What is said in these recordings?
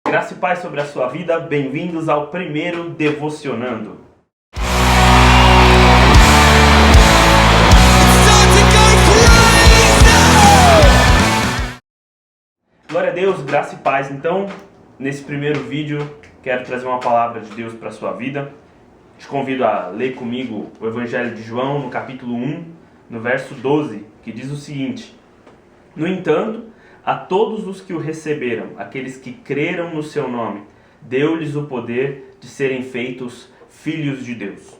Graça e paz sobre a sua vida, bem-vindos ao primeiro Devocionando. Glória a Deus, graça e paz. Então, nesse primeiro vídeo, quero trazer uma palavra de Deus para a sua vida. Te convido a ler comigo o Evangelho de João, no capítulo 1, no verso 12, que diz o seguinte: No entanto, a todos os que o receberam, aqueles que creram no seu nome, deu-lhes o poder de serem feitos filhos de Deus.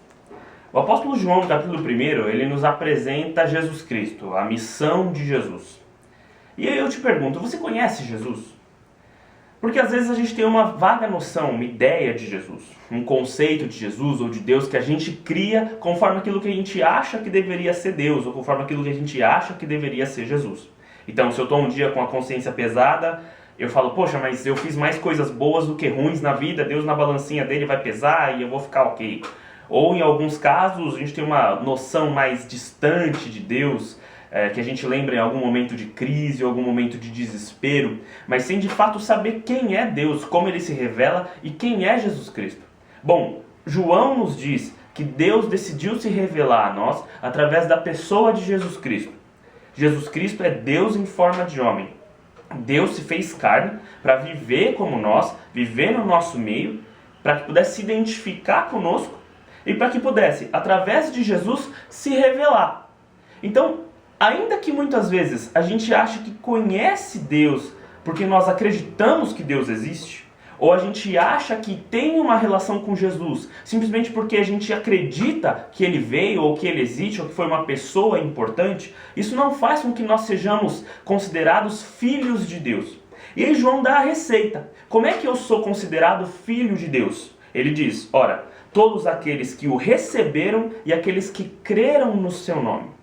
O apóstolo João, no capítulo 1, ele nos apresenta Jesus Cristo, a missão de Jesus. E aí eu te pergunto, você conhece Jesus? Porque às vezes a gente tem uma vaga noção, uma ideia de Jesus, um conceito de Jesus ou de Deus que a gente cria conforme aquilo que a gente acha que deveria ser Deus, ou conforme aquilo que a gente acha que deveria ser Jesus. Então, se eu estou um dia com a consciência pesada, eu falo, poxa, mas eu fiz mais coisas boas do que ruins na vida, Deus na balancinha dele vai pesar e eu vou ficar ok. Ou em alguns casos, a gente tem uma noção mais distante de Deus, que a gente lembra em algum momento de crise, algum momento de desespero, mas sem de fato saber quem é Deus, como ele se revela e quem é Jesus Cristo. Bom, João nos diz que Deus decidiu se revelar a nós através da pessoa de Jesus Cristo. Jesus Cristo é Deus em forma de homem. Deus se fez carne para viver como nós, viver no nosso meio, para que pudesse se identificar conosco e para que pudesse, através de Jesus, se revelar. Então, ainda que muitas vezes a gente ache que conhece Deus porque nós acreditamos que Deus existe, ou a gente acha que tem uma relação com Jesus simplesmente porque a gente acredita que ele veio, ou que ele existe, ou que foi uma pessoa importante, isso não faz com que nós sejamos considerados filhos de Deus. E aí João dá a receita. Como é que eu sou considerado filho de Deus? Ele diz, ora, todos aqueles que o receberam e aqueles que creram no seu nome.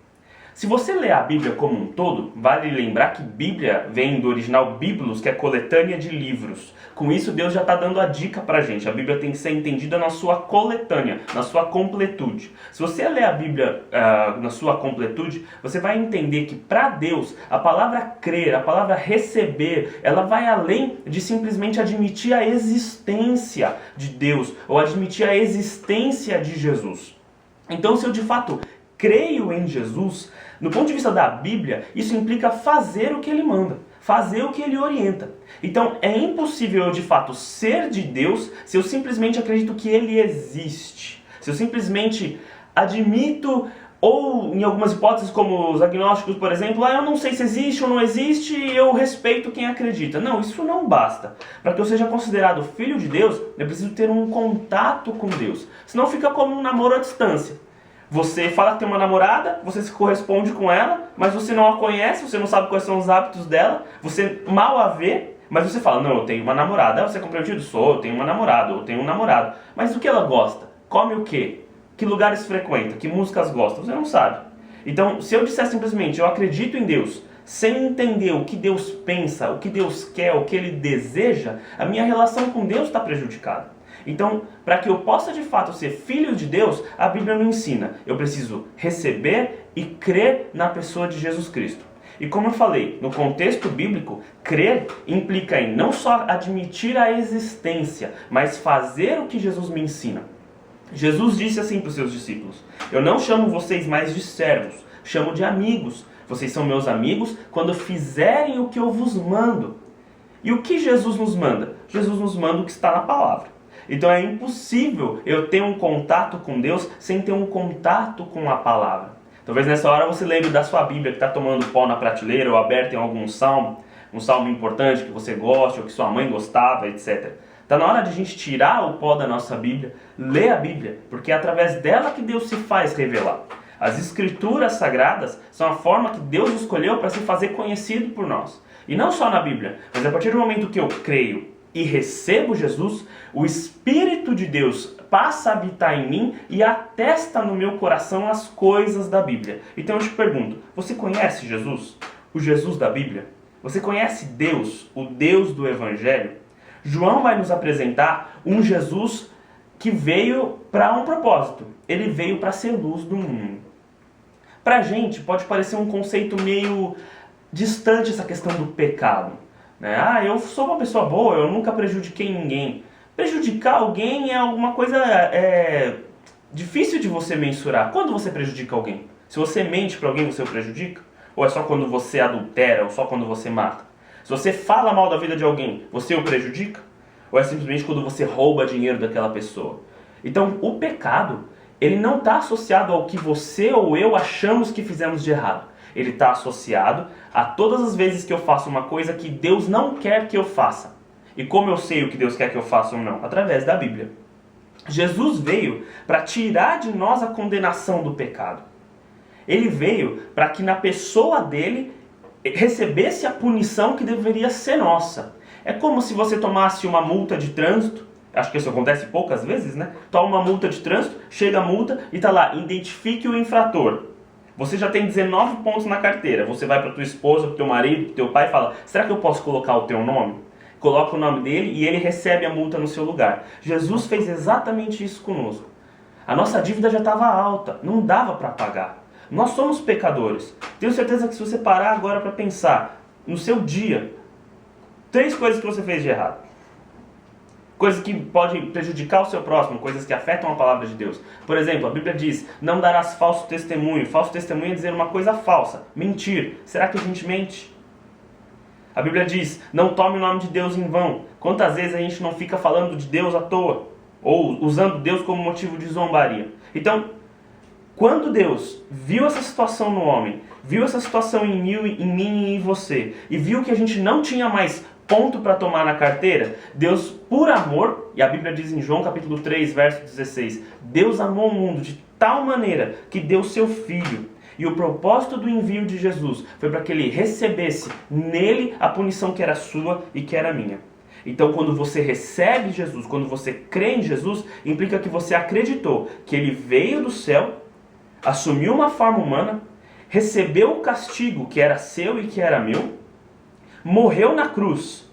Se você ler a Bíblia como um todo, vale lembrar que Bíblia vem do original Biblos, que é coletânea de livros. Com isso, Deus já está dando a dica para a gente. A Bíblia tem que ser entendida na sua coletânea, na sua completude. Se você ler a Bíblia na sua completude, você vai entender que para Deus, a palavra crer, a palavra receber, ela vai além de simplesmente admitir a existência de Deus, ou admitir a existência de Jesus. Então, se eu de fato creio em Jesus, no ponto de vista da Bíblia, isso implica fazer o que ele manda, fazer o que ele orienta. Então, é impossível eu de fato ser de Deus se eu simplesmente acredito que ele existe. Se eu simplesmente admito, ou em algumas hipóteses como os agnósticos, por exemplo, eu não sei se existe ou não existe e eu respeito quem acredita. Não, isso não basta. Para que eu seja considerado filho de Deus, eu preciso ter um contato com Deus. Senão fica como um namoro à distância. Você fala que tem uma namorada, você se corresponde com ela, mas você não a conhece, você não sabe quais são os hábitos dela, você mal a vê, mas você fala, não, eu tenho uma namorada. Você é compreendido? Sou, eu tenho uma namorada, eu tenho um namorado. Mas o que ela gosta? Come o quê? Que lugares frequenta? Que músicas gosta? Você não sabe. Então, se eu disser simplesmente, eu acredito em Deus, sem entender o que Deus pensa, o que Deus quer, o que Ele deseja, a minha relação com Deus está prejudicada. Então, para que eu possa de fato ser filho de Deus, a Bíblia me ensina. Eu preciso receber e crer na pessoa de Jesus Cristo. E como eu falei, no contexto bíblico, crer implica em não só admitir a existência, mas fazer o que Jesus me ensina. Jesus disse assim para os seus discípulos: Eu não chamo vocês mais de servos, chamo de amigos. Vocês são meus amigos quando fizerem o que eu vos mando. E o que Jesus nos manda? Jesus nos manda o que está na palavra. Então é impossível eu ter um contato com Deus sem ter um contato com a palavra. Talvez nessa hora você lembre da sua Bíblia que está tomando pó na prateleira ou aberta em algum salmo, um salmo importante que você goste ou que sua mãe gostava, etc. Está na hora de a gente tirar o pó da nossa Bíblia, ler a Bíblia, porque é através dela que Deus se faz revelar. As Escrituras Sagradas são a forma que Deus escolheu para se fazer conhecido por nós. E não só na Bíblia, mas a partir do momento que eu creio e recebo Jesus, o Espírito de Deus passa a habitar em mim e atesta no meu coração as coisas da Bíblia. Então eu te pergunto, você conhece Jesus? O Jesus da Bíblia? Você conhece Deus, o Deus do Evangelho? João vai nos apresentar um Jesus que veio para um propósito. Ele veio para ser luz do mundo. Para a gente pode parecer um conceito meio distante essa questão do pecado. né? Ah, eu sou uma pessoa boa, eu nunca prejudiquei ninguém. Prejudicar alguém é alguma coisa difícil de você mensurar. Quando você prejudica alguém? Se você mente para alguém, você o prejudica? Ou é só quando você adultera, ou só quando você mata? Se você fala mal da vida de alguém, você o prejudica? Ou é simplesmente quando você rouba dinheiro daquela pessoa? Então, o pecado, ele não está associado ao que você ou eu achamos que fizemos de errado. Ele está associado a todas as vezes que eu faço uma coisa que Deus não quer que eu faça. E como eu sei o que Deus quer que eu faça ou não? Através da Bíblia. Jesus veio para tirar de nós a condenação do pecado. Ele veio para que na pessoa dele recebesse a punição que deveria ser nossa. É como se você tomasse uma multa de trânsito, acho que isso acontece poucas vezes, né? Toma uma multa de trânsito, chega a multa e está lá, identifique o infrator. Você já tem 19 pontos na carteira, você vai para tua esposa, para teu marido, para teu pai e fala, será que eu posso colocar o teu nome? Coloca o nome dele e ele recebe a multa no seu lugar. Jesus fez exatamente isso conosco. A nossa dívida já estava alta, não dava para pagar. Nós somos pecadores. Tenho certeza que se você parar agora para pensar no seu dia, 3 coisas que você fez de errado. Coisas que podem prejudicar o seu próximo, coisas que afetam a palavra de Deus. Por exemplo, a Bíblia diz, não darás falso testemunho. Falso testemunho é dizer uma coisa falsa, mentir. Será que a gente mente? A Bíblia diz, não tome o nome de Deus em vão. Quantas vezes a gente não fica falando de Deus à toa? Ou usando Deus como motivo de zombaria? Então, quando Deus viu essa situação no homem, viu essa situação em mim e em você, e viu que a gente não tinha mais ponto para tomar na carteira, Deus, por amor, e a Bíblia diz em João capítulo 3, verso 16, Deus amou o mundo de tal maneira que deu seu Filho. E o propósito do envio de Jesus foi para que ele recebesse nele a punição que era sua e que era minha. Então, quando você recebe Jesus, quando você crê em Jesus, implica que você acreditou que ele veio do céu, assumiu uma forma humana, recebeu o castigo que era seu e que era meu, morreu na cruz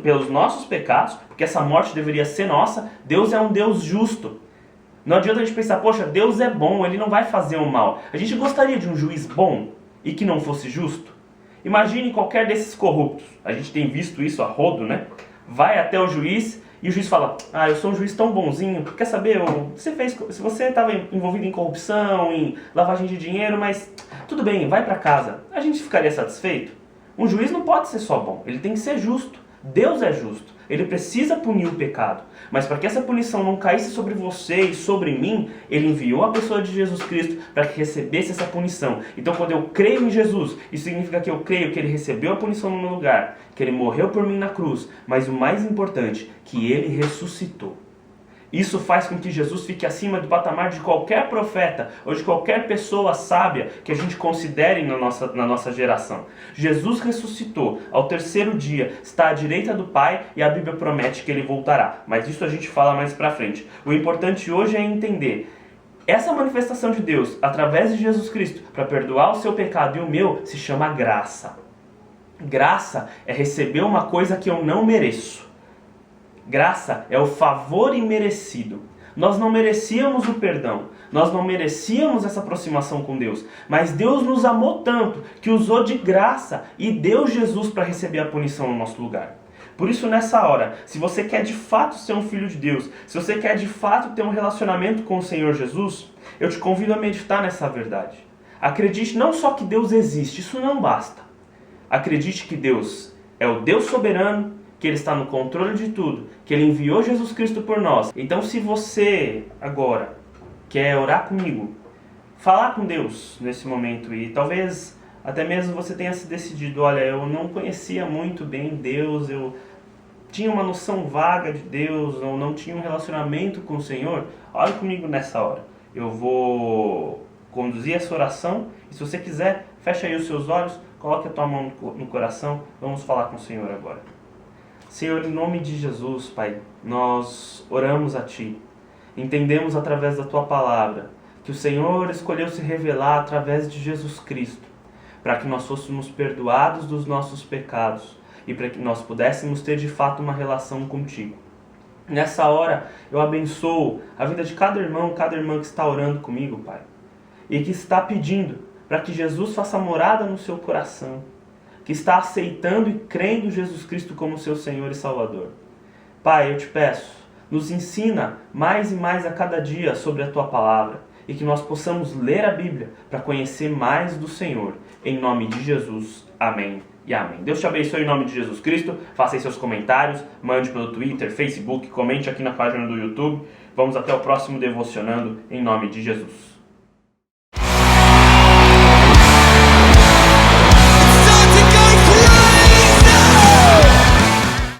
pelos nossos pecados, porque essa morte deveria ser nossa. Deus é um Deus justo. Não adianta a gente pensar, poxa, Deus é bom, ele não vai fazer o mal. A gente gostaria de um juiz bom e que não fosse justo? Imagine qualquer desses corruptos. A gente tem visto isso a rodo, né? Vai até o juiz e o juiz fala, eu sou um juiz tão bonzinho, quer saber, se você estava envolvido em corrupção, em lavagem de dinheiro, mas tudo bem, vai para casa. A gente ficaria satisfeito? Um juiz não pode ser só bom, ele tem que ser justo. Deus é justo, ele precisa punir o pecado. Mas para que essa punição não caísse sobre você e sobre mim, ele enviou a pessoa de Jesus Cristo para que recebesse essa punição. Então quando eu creio em Jesus, isso significa que eu creio que ele recebeu a punição no meu lugar, que ele morreu por mim na cruz, mas o mais importante, que ele ressuscitou. Isso faz com que Jesus fique acima do patamar de qualquer profeta ou de qualquer pessoa sábia que a gente considere na nossa geração. Jesus ressuscitou ao 3º dia, está à direita do Pai e a Bíblia promete que ele voltará. Mas isso a gente fala mais pra frente. O importante hoje é entender essa manifestação de Deus através de Jesus Cristo para perdoar o seu pecado e o meu se chama graça. Graça é receber uma coisa que eu não mereço. Graça é o favor imerecido. Nós não merecíamos o perdão, nós não merecíamos essa aproximação com Deus, mas Deus nos amou tanto que usou de graça e deu Jesus para receber a punição no nosso lugar. Por isso, nessa hora, se você quer de fato ser um filho de Deus, se você quer de fato ter um relacionamento com o Senhor Jesus, eu te convido a meditar nessa verdade. Acredite não só que Deus existe, isso não basta. Acredite que Deus é o Deus soberano, que ele está no controle de tudo, que ele enviou Jesus Cristo por nós. Então, se você agora quer orar comigo, falar com Deus nesse momento, e talvez até mesmo você tenha se decidido, olha, eu não conhecia muito bem Deus, eu tinha uma noção vaga de Deus, ou não tinha um relacionamento com o Senhor, ore comigo nessa hora. Eu vou conduzir essa oração, e se você quiser, feche aí os seus olhos, coloque a tua mão no coração, vamos falar com o Senhor agora. Senhor, em nome de Jesus, Pai, nós oramos a Ti. Entendemos através da Tua palavra que o Senhor escolheu se revelar através de Jesus Cristo, para que nós fôssemos perdoados dos nossos pecados e para que nós pudéssemos ter de fato uma relação contigo. Nessa hora, eu abençoo a vida de cada irmão, cada irmã que está orando comigo, Pai, e que está pedindo para que Jesus faça morada no seu coração, que está aceitando e crendo em Jesus Cristo como seu Senhor e Salvador. Pai, eu te peço, nos ensina mais e mais a cada dia sobre a Tua Palavra e que nós possamos ler a Bíblia para conhecer mais do Senhor. Em nome de Jesus. Amém e amém. Deus te abençoe em nome de Jesus Cristo. Faça aí seus comentários, mande pelo Twitter, Facebook, comente aqui na página do YouTube. Vamos até o próximo Devocionando em nome de Jesus.